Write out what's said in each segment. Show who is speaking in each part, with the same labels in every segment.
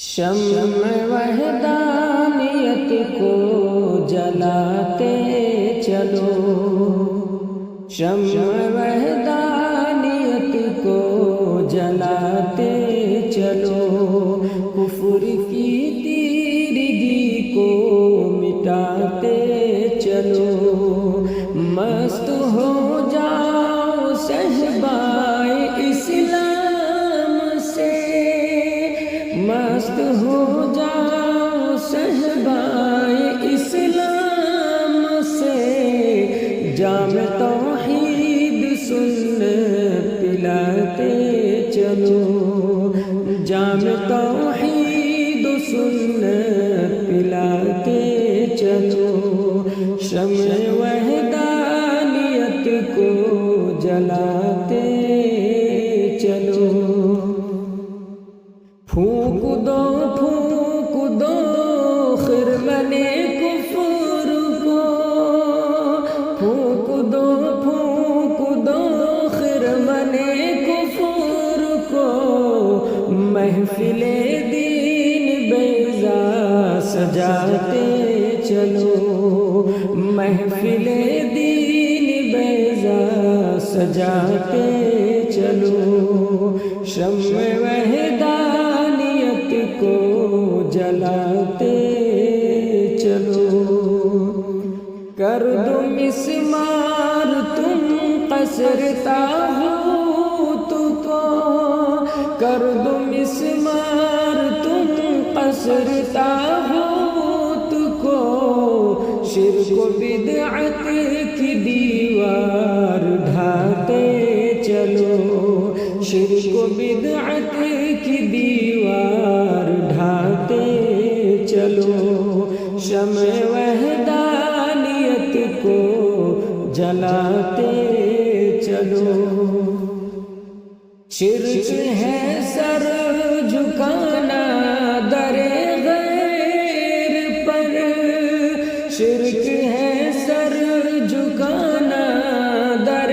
Speaker 1: شمع وحدانیت کو جلاتے چلو، شمع وحدانیت کو جلاتے چلو، کفر کی تیرگی کو مٹاتے چلو، مست ہو جاؤ صحبائے اسلام سے، مست ہو جاؤ صحبائے اسلام سے، جام توحید سن پلاتے چلو، جام توحید سن پلاتے چلو، شمع وحدانیت کو جلاتے چلو، پھونک دو خرمن کفر کو، پھونک دو خرمن کفر کو، محفل دین بیضا سجاتے چلو، محفل دین بیضا سجاتے چلو، شمع وحدانیت کو جلاتے چلو، کر دو مسمار تم قصر طاغوت کو، کر دو مسمار تم قصر طاغوت کو، شرک و بدعت کی دیوار ڈھاتے چلو، شرک و بدعت کی دیوار ڈھاتے چلو، شمع وحدانیت کو جلاتے چلو، شرک ہے سر جھکانا در غیر پر، شرک ہے سر جھکانا در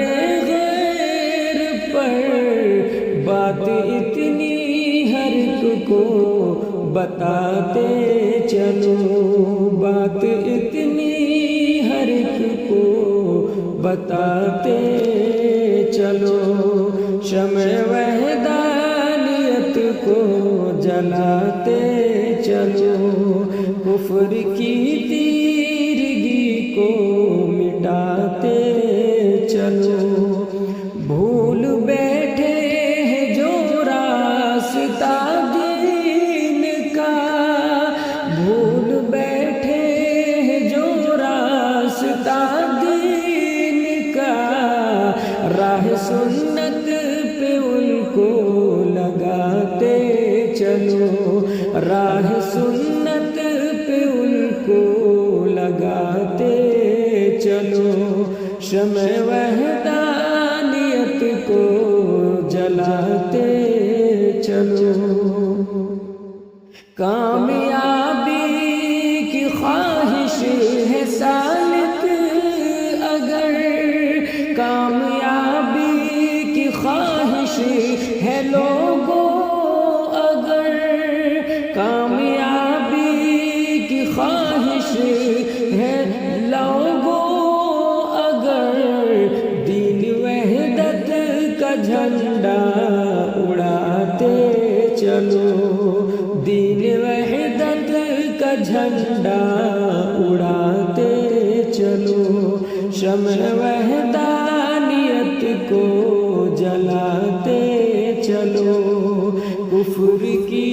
Speaker 1: غیر پر، بات اتنی ہر ایک کو بتاتے چلو، بات اتنی ہر ایک کو بتاتے چلو، شمع وحدانیت کو جلاتے چلو، کفر کی تیرگی کو مٹاتے چلو، بھول بیٹھے ہیں جو راستہ دین کا، بھول بیٹھے ہیں جو راستہ دین کا، راہ سنت پہ ان کو لگاتے چلو، راہ سنت پہ ان کو لگاتے چلو، شمع وحدانیت کو جلاتے چلو، کامیابی کی خواہش ہے سالک اگر، کامیابی کی خواہش ہے لوگوں اگر، کامیابی کی خواہش ہے لوگوں اگر، دین وحدت کا جھنڈا اڑاتے چلو، دین وحدت کا جھنڈا اڑاتے چلو، شمع وحدانیت کو جلاتے چلو، کفر کی